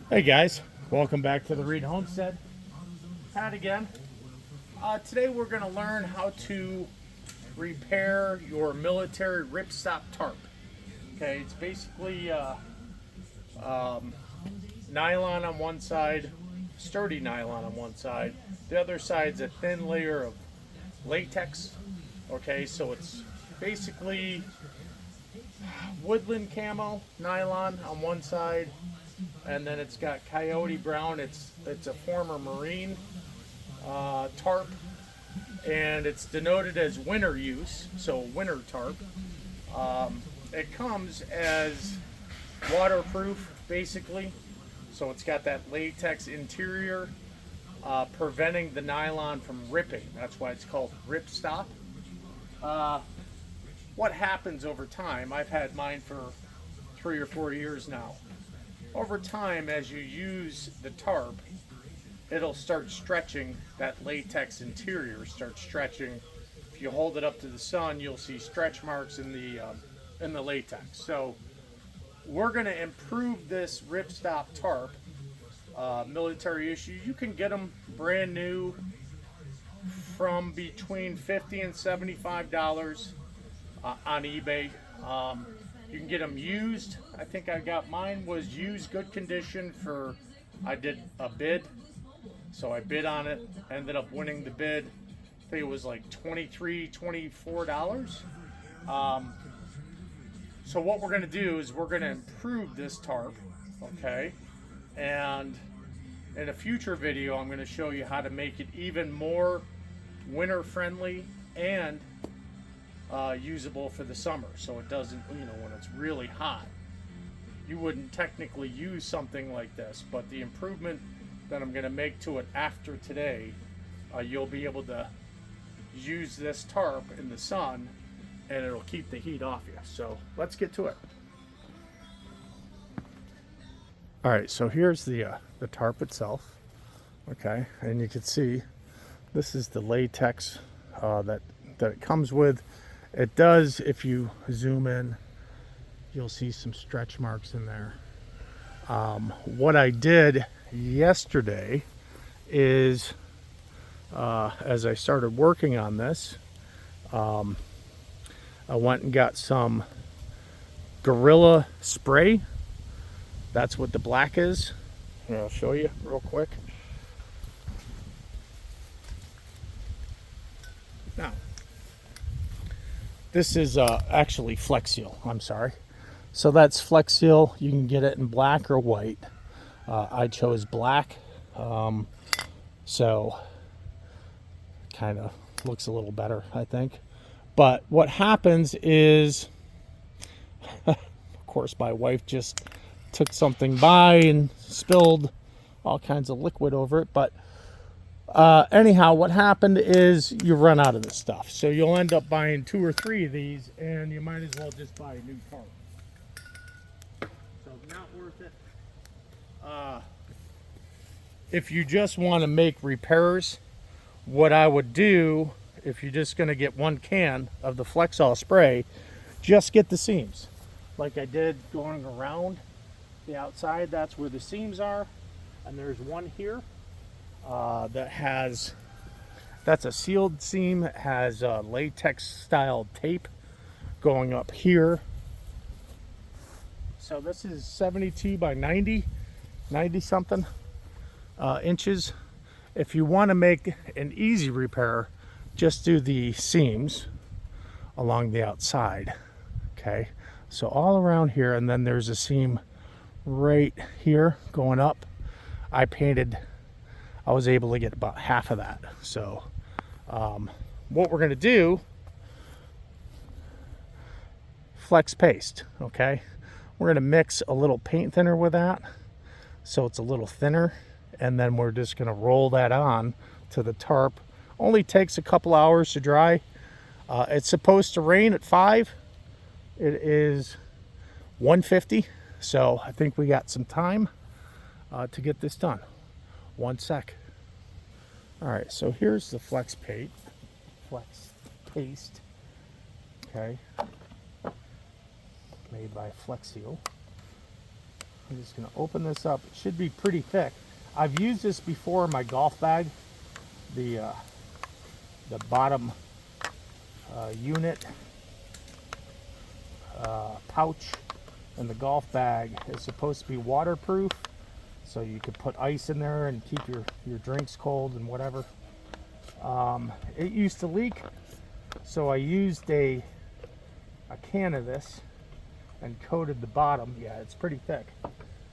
Hey guys, welcome back to the Reed Homestead. Pat again. Today we're going to learn how to repair your military ripstop tarp. Okay, it's basically nylon on one side, sturdy nylon on one side. The other side's a thin layer of latex. Okay, so it's basically woodland camo nylon on one side, and then it's got coyote brown. It's a former marine tarp, and it's denoted as winter use, so winter tarp. It comes as waterproof basically, so it's got that latex interior preventing the nylon from ripping. That's why it's called Riptstop. What happens over time, I've had mine for 3 or 4 years now. Over time, as you use the tarp, it'll start stretching. That latex interior start stretching. If you hold it up to the sun, you'll see stretch marks in the latex. So we're going to improve this Ripstop tarp, military issue. You can get them brand new from between $50 and $75 on eBay. You can get them used. I think I got mine was used, good condition for. I did a bid, so I bid on it. Ended up winning the bid. I think it was like $23, $24. So what we're going to do is we're going to improve this tarp, okay? And in a future video, I'm going to show you how to make it even more winter friendly and usable for the summer, so it doesn't, when it's really hot, you wouldn't technically use something like this. But the improvement that I'm going to make to it after today, you'll be able to use this tarp in the sun and it'll keep the heat off you. So let's get to it. All right, so here's the tarp itself, okay, and you can see this is the latex that it comes with. It does, if you zoom in, you'll see some stretch marks in there. What I did yesterday is, as I started working on this, I went and got some Gorilla spray. That's what the black is. Here, I'll show you real quick. Now, this is actually Flex Seal. I'm sorry. So that's Flex Seal. You can get it in black or white. I chose black. So kind of looks a little better, I think. But what happens is, of course, my wife just took something by and spilled all kinds of liquid over it. But anyhow, what happened is you run out of this stuff. So you'll end up buying 2 or 3 of these, and you might as well just buy a new tarp. So not worth it. If you just want to make repairs, what I would do, if you're just going to get 1 can of the Flexall spray, just get the seams. Like I did going around the outside, that's where the seams are. And there's one here. That's a sealed seam. It has latex style tape going up here. So this is 72 by 90 something inches. If you want to make an easy repair, just do the seams along the outside. Okay, so all around here, and then there's a seam right here going up. I was able to get about half of that. So what we're going to do, flex paste, okay? We're going to mix a little paint thinner with that so it's a little thinner, and then we're just going to roll that on to the tarp. Only takes a couple hours to dry. It's supposed to rain at 5. It is 1:50, so I think we got some time to get this done. 1 sec. All right, so here's the flex paste, okay, made by Flex Seal. I'm just going to open this up. It should be pretty thick. I've used this before in my golf bag. The bottom unit pouch in the golf bag is supposed to be waterproof, so you could put ice in there and keep your drinks cold and whatever. It used to leak, so I used a can of this and coated the bottom. Yeah, it's pretty thick.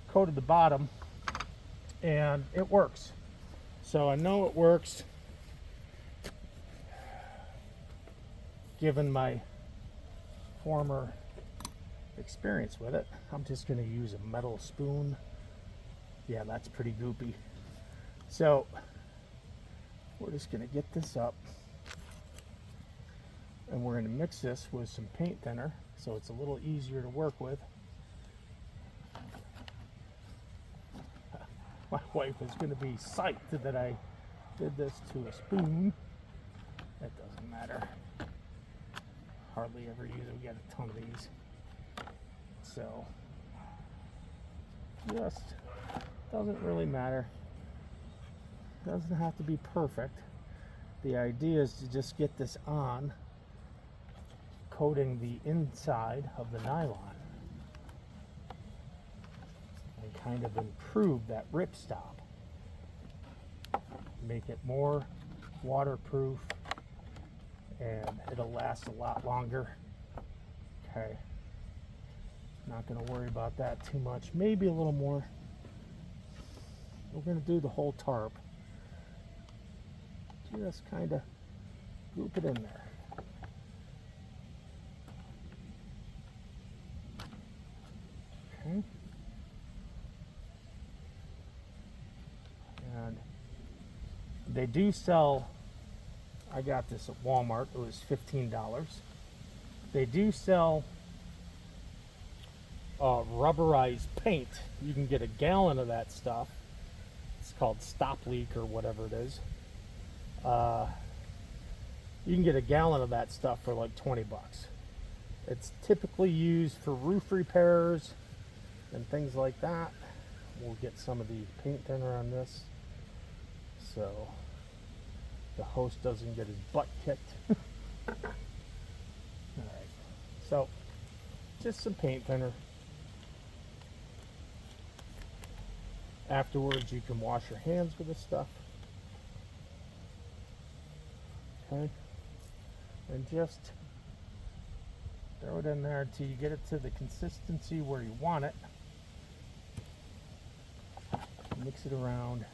Coated the bottom, and it works. So I know it works, given my former experience with it. I'm just going to use a metal spoon. Yeah, that's pretty goopy. So we're just going to get this up, and we're going to mix this with some paint thinner so it's a little easier to work with. My wife is going to be psyched that I did this to a spoon. That doesn't matter. Hardly ever use it. We got a ton of these. So, just doesn't really matter. Doesn't have to be perfect. The idea is to just get this on, coating the inside of the nylon, and kind of improve that ripstop. Make it more waterproof, and it'll last a lot longer. Okay. Not going to worry about that too much. Maybe a little more. We're going to do the whole tarp. Just kind of group it in there. Okay. And they do sell, I got this at Walmart, it was $15. They do sell rubberized paint. You can get a gallon of that stuff. It's called Stop Leak or whatever it is. You can get a gallon of that stuff for like 20 bucks. It's typically used for roof repairs and things like that. We'll get some of the paint thinner on this so the host doesn't get his butt kicked. Alright, so just some paint thinner. Afterwards you can wash your hands with this stuff. Okay, and just throw it in there until you get it to the consistency where you want it. Mix it around.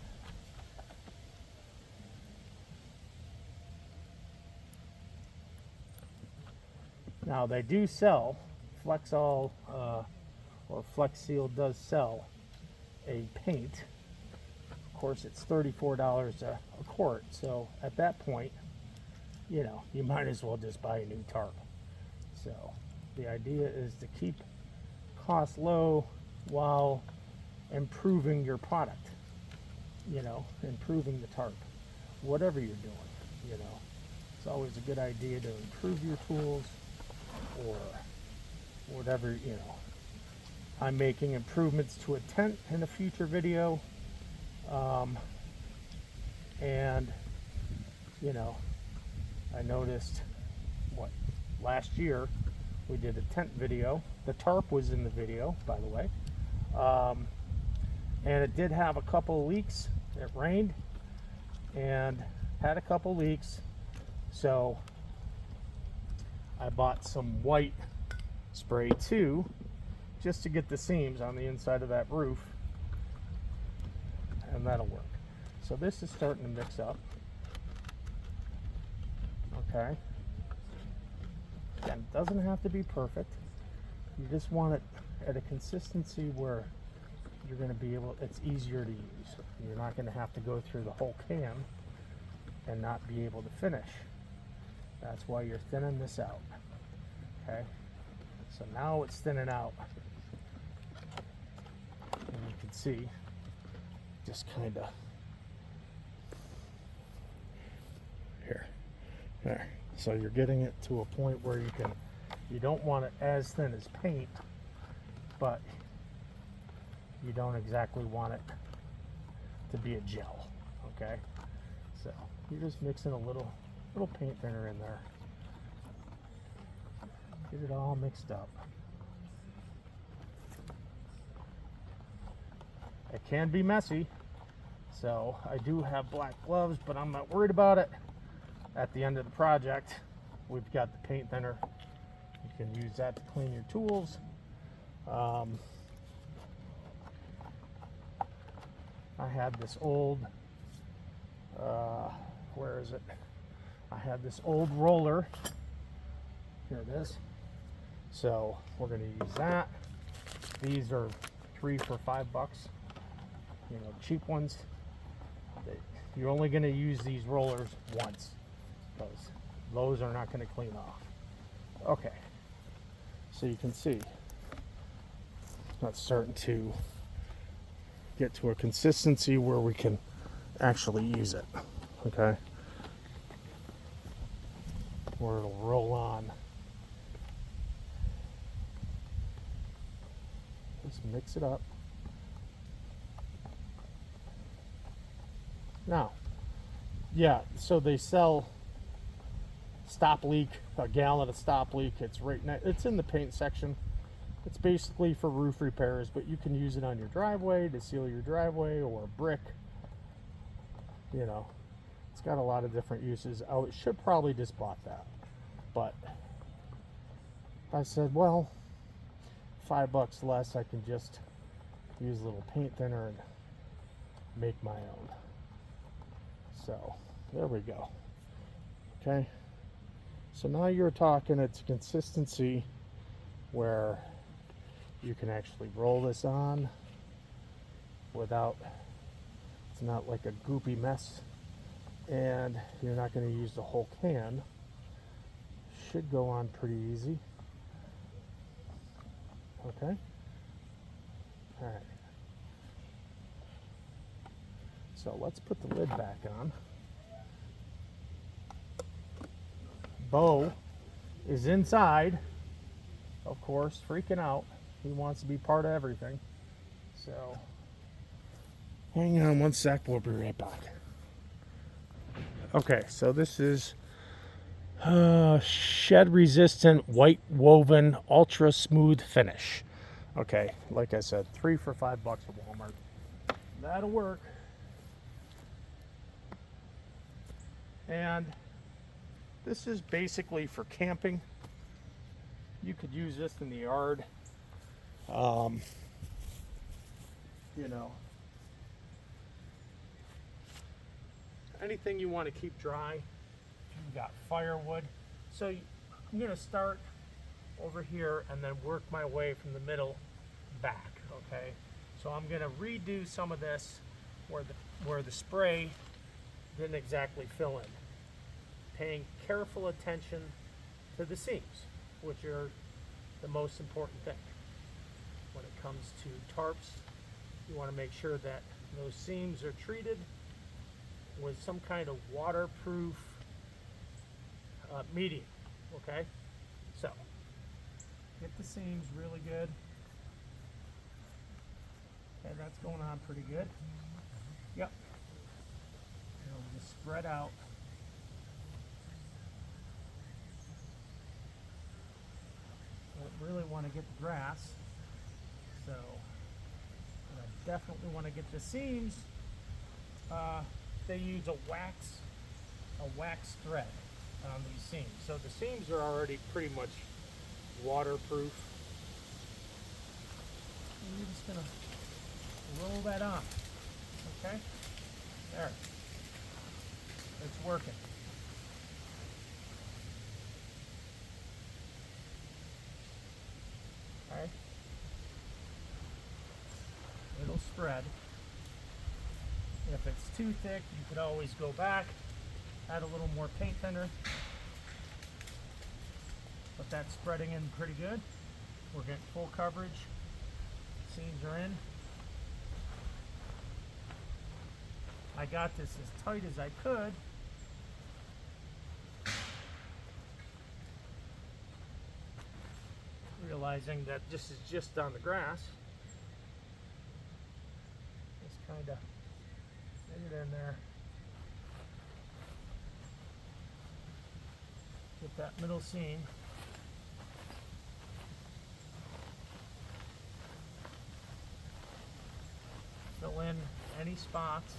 Now they do sell, Flexol or Flex Seal does sell a paint. Of course, it's $34 a quart, so at that point, you know, you might as well just buy a new tarp. So the idea is to keep costs low while improving your product, you know, improving the tarp, whatever you're doing, you know. It's always a good idea to improve your tools or whatever, you know. I'm making improvements to a tent in a future video, and you know, I noticed last year we did a tent video. The tarp was in the video, by the way, and it did have a couple of leaks. It rained and had a couple leaks, so I bought some white spray too, just to get the seams on the inside of that roof, and that'll work. So this is starting to mix up. Okay. Again, it doesn't have to be perfect. You just want it at a consistency where you're going to be able, it's easier to use. You're not going to have to go through the whole can and not be able to finish. That's why you're thinning this out. Okay. So now it's thinning out. And you can see, just kind of here, there. So you're getting it to a point where you don't want it as thin as paint, but you don't exactly want it to be a gel, okay? So you're just mixing a little paint thinner in there. Get it all mixed up. It can be messy, so I do have black gloves, but I'm not worried about it. At the end of the project, we've got the paint thinner. You can use that to clean your tools. I had this old, where is it? I had this old roller. Here it is. So we're going to use that. These are 3 for $5. You know, cheap ones. You're only going to use these rollers once, because those are not going to clean off. Okay, so you can see that's starting to get to a consistency where we can actually use it. Okay, where it'll roll on. Just mix it up. Now, yeah, so they sell stop leak, a gallon of stop leak. It's right now, it's in the paint section. It's basically for roof repairs, but you can use it on your driveway to seal your driveway or brick. You know, it's got a lot of different uses. I should probably just bought that, but I said, well, $5 less, I can just use a little paint thinner and make my own. So there we go. Okay, so now you're talking, it's a consistency where you can actually roll this on without, it's not like a goopy mess, and you're not going to use the whole can. Should go on pretty easy. Okay, all right, so let's put the lid back on. Bo is inside, of course, freaking out. He wants to be part of everything. So hang on one sec, we'll be right back. Okay, so this is shed resistant white woven ultra smooth finish. Okay, like I said, 3 for $5 at Walmart. That'll work. And this is basically for camping. You could use this in the yard. You know, anything you want to keep dry. You've got firewood. So I'm going to start over here and then work my way from the middle back. Okay, so I'm going to redo some of this where the spray didn't exactly fill in. Paying careful attention to the seams, which are the most important thing. When it comes to tarps, you want to make sure that those seams are treated with some kind of waterproof medium. Okay, so get the seams really good. Okay, that's going on pretty good. Yep. It'll just spread out. Don't really want to get the grass, so I definitely want to get the seams. They use a wax thread on these seams, so the seams are already pretty much waterproof. And you're just gonna roll that on. Okay, there, it's working. Okay, it'll spread. If it's too thick, you could always go back, add a little more paint thinner. But that's spreading in pretty good. We're getting full coverage. Seams are in. I got this as tight as I could. Realizing that this is just on the grass. kind of get it in there. Get that middle seam. Fill in any spots.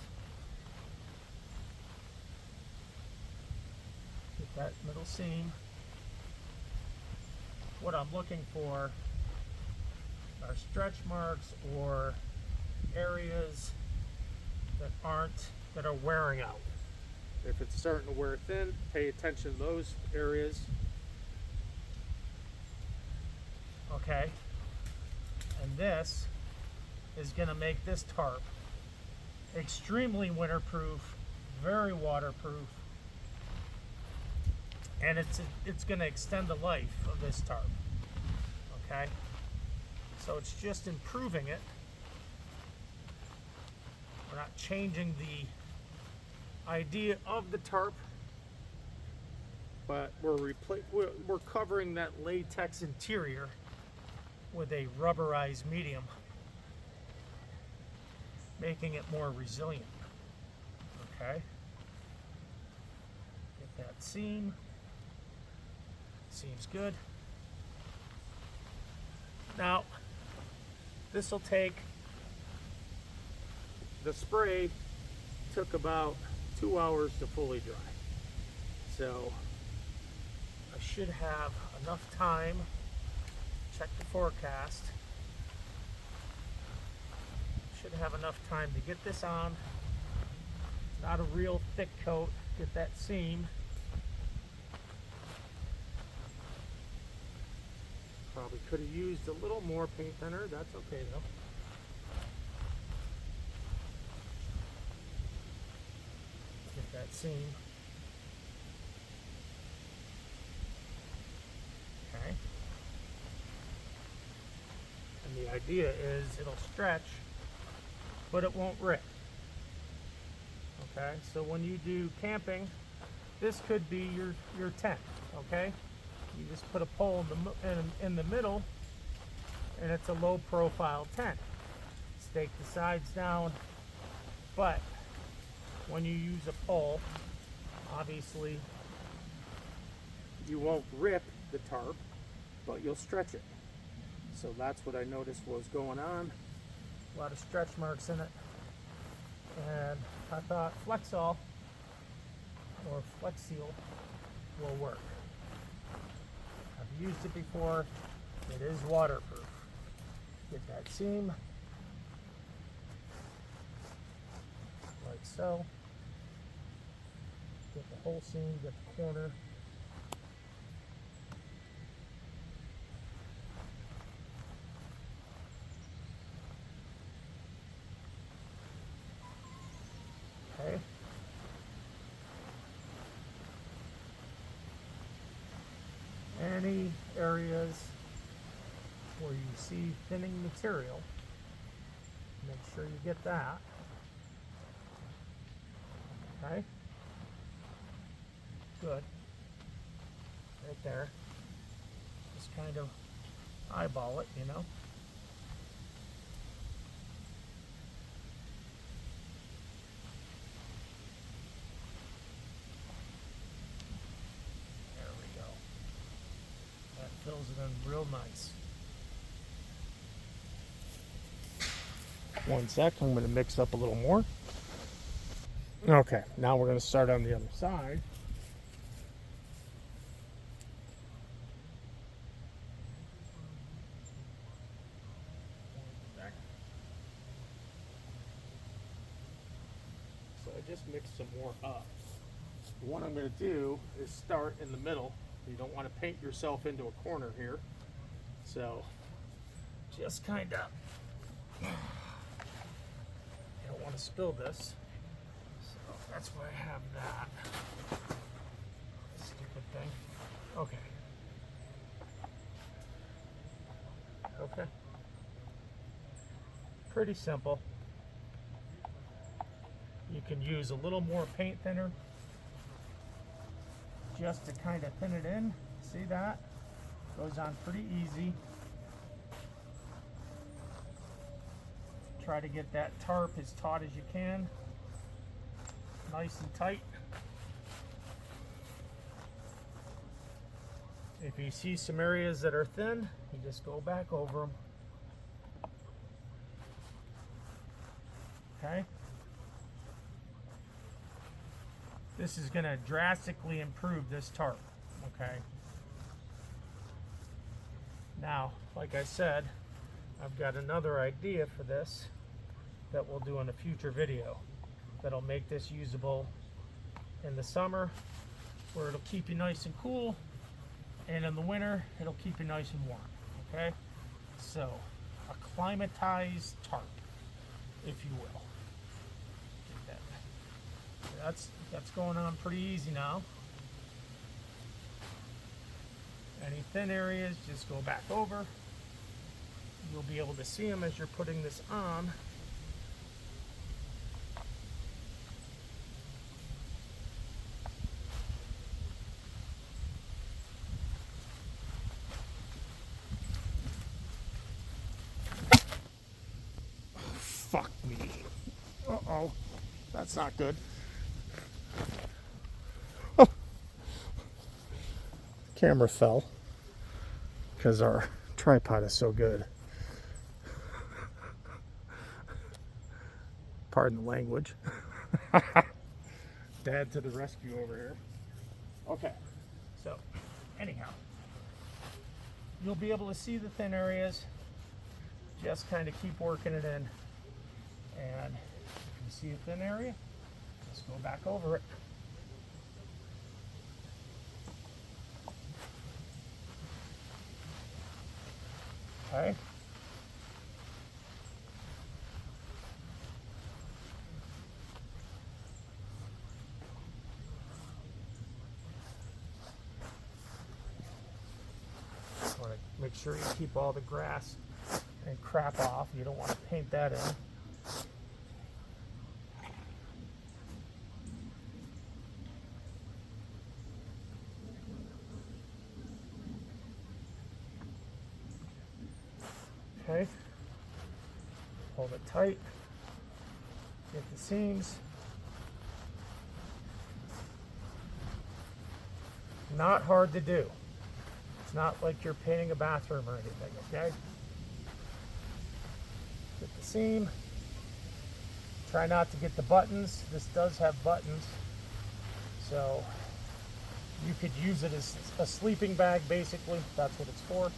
Get that middle seam. What I'm looking for are stretch marks or areas that are wearing out. If it's starting to wear thin, pay attention to those areas. Okay. And this is going to make this tarp extremely winterproof, very waterproof, and it's going to extend the life of this tarp. Okay, so it's just improving it. We're not changing the idea of the tarp, but we're covering that latex interior with a rubberized medium, making it more resilient. Okay, get that seam. Seems good. Now, this will take, the spray took about 2 hours to fully dry. So I should have enough time, check the forecast, should have enough time to get this on. It's not a real thick coat, get that seam. Probably could have used a little more paint thinner, that's okay though. Get that seam. Okay. And the idea is it'll stretch, but it won't rip. Okay, so when you do camping, this could be your tent, okay? You just put a pole in the middle, and it's a low profile tent. Stake the sides down, but when you use a pole, obviously you won't rip the tarp, but you'll stretch it. So that's what I noticed was going on. A lot of stretch marks in it, and I thought Flexol or Flex Seal will work. I've used it before. It is waterproof. Get that seam like so. Get the whole seam, get the corner. Okay. Any areas where you see thinning material, make sure you get that. Okay. Good. Right there. Just kind of eyeball it, you know. Fills it in real nice. One sec, I'm going to mix up a little more. Okay, now we're going to start on the other side. So I just mixed some more up. What I'm going to do is start in the middle. You don't want to paint yourself into a corner here. So just kind of, you don't want to spill this. So that's why I have that. Stupid thing. Okay. Okay. Pretty simple. You can use a little more paint thinner just to kind of thin it in. See that? Goes on pretty easy. Try to get that tarp as taut as you can, nice and tight. If you see some areas that are thin, you just go back over them. Okay? This is going to drastically improve this tarp. Okay? Now, like I said, I've got another idea for this that we'll do in a future video that'll make this usable in the summer, where it'll keep you nice and cool, and in the winter it'll keep you nice and warm. Okay, so a climatized tarp, if you will. That's going on pretty easy now. Any thin areas, just go back over. You'll be able to see them as you're putting this on. Fuck me. Uh-oh. That's not good. Oh. Camera fell because our tripod is so good. Pardon the language. Dad to the rescue over here. Okay, so anyhow, you'll be able to see the thin areas. Just kind of keep working it in. And if you see a thin area, just go back over it. Okay. Want to make sure you keep all the grass and crap off. You don't want to paint that in. Okay, hold it tight, get the seams. Not hard to do. It's not like you're painting a bathroom or anything, okay? Get the seam. Try not to get the buttons. This does have buttons, so you could use it as a sleeping bag, basically. That's what it's for.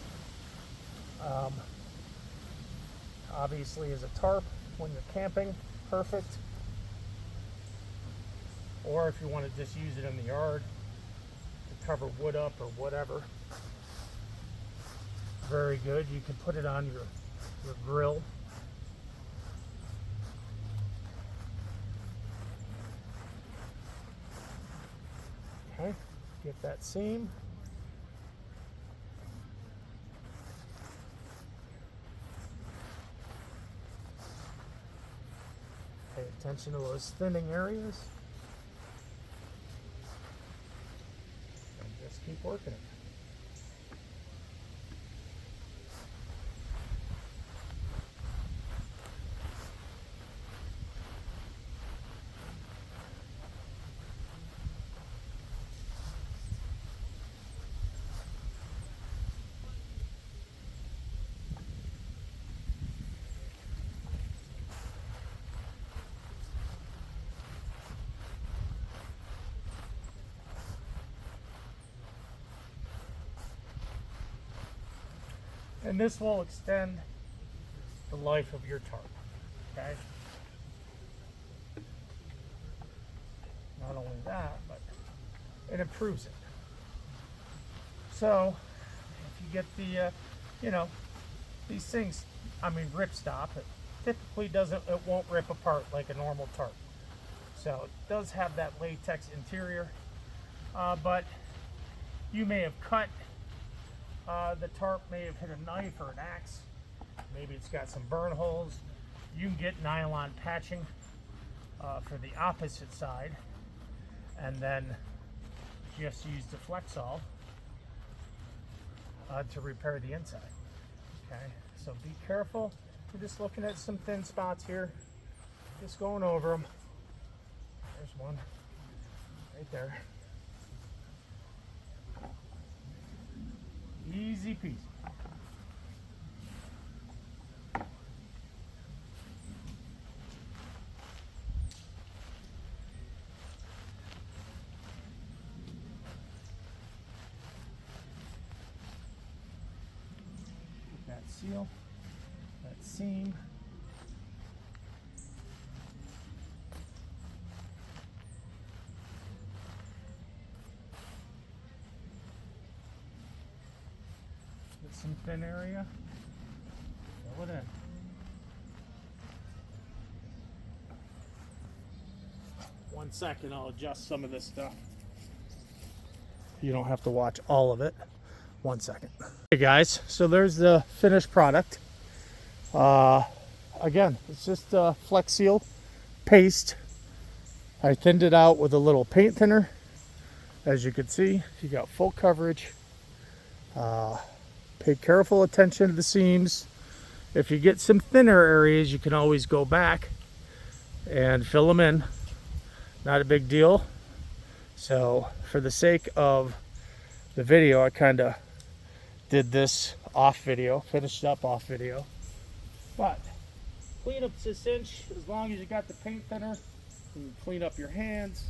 Obviously as a tarp when you're camping, perfect. Or if you want to just use it in the yard to cover wood up or whatever, very good. You can put it on your grill. Okay, get that seam. Pay attention to those thinning areas. And just keep working it. And this will extend the life of your tarp, okay? Not only that, but it improves it. So, if you get the, these things, Riptstop, it typically it won't rip apart like a normal tarp. So it does have that latex interior, but you may have cut the tarp, may have hit a knife or an axe. Maybe it's got some burn holes. You can get nylon patching for the opposite side, and then just use the Flexol to repair the inside. Okay, so be careful. We're just looking at some thin spots here, just going over them. There's one right there. Easy peasy. That seal, that seam. Get some thin area, fill it in. One second, I'll adjust some of this stuff. You don't have to watch all of it. 1 second. Hey guys, so there's the finished product. Again, it's just Flex Seal paste. I thinned it out with a little paint thinner. As you can see, you got full coverage. Pay careful attention to the seams. If you get some thinner areas, you can always go back and fill them in. Not a big deal. So for the sake of the video, I kind of did this off video, finished up off video. But clean up to cinch as long as you got the paint thinner. You can clean up your hands.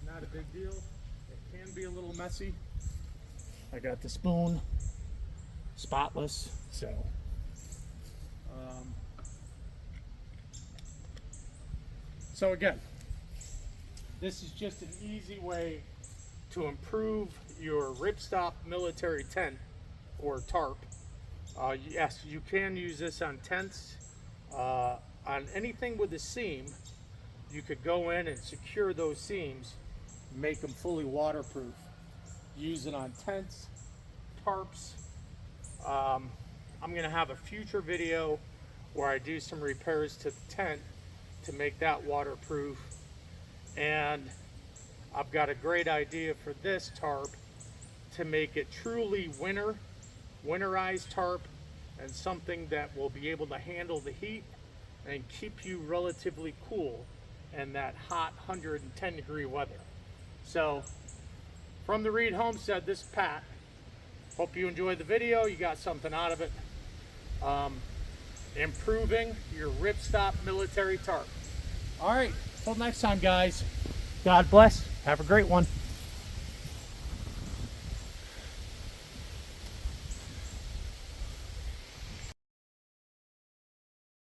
Not a big deal. It can be a little messy. I got the spoon, spotless. So again, this is just an easy way to improve your Riptstop military tent or tarp. Yes, you can use this on tents. On anything with a seam, you could go in and secure those seams, make them fully waterproof. Use it on tents, tarps. I'm going to have a future video where I do some repairs to the tent to make that waterproof. And I've got a great idea for this tarp to make it truly winterized tarp, and something that will be able to handle the heat and keep you relatively cool in that hot 110 degree weather. So from the Reed Homestead, this is Pat. Hope you enjoyed the video, you got something out of it. Improving your Riptstop military tarp. All right, till next time guys. God bless, have a great one.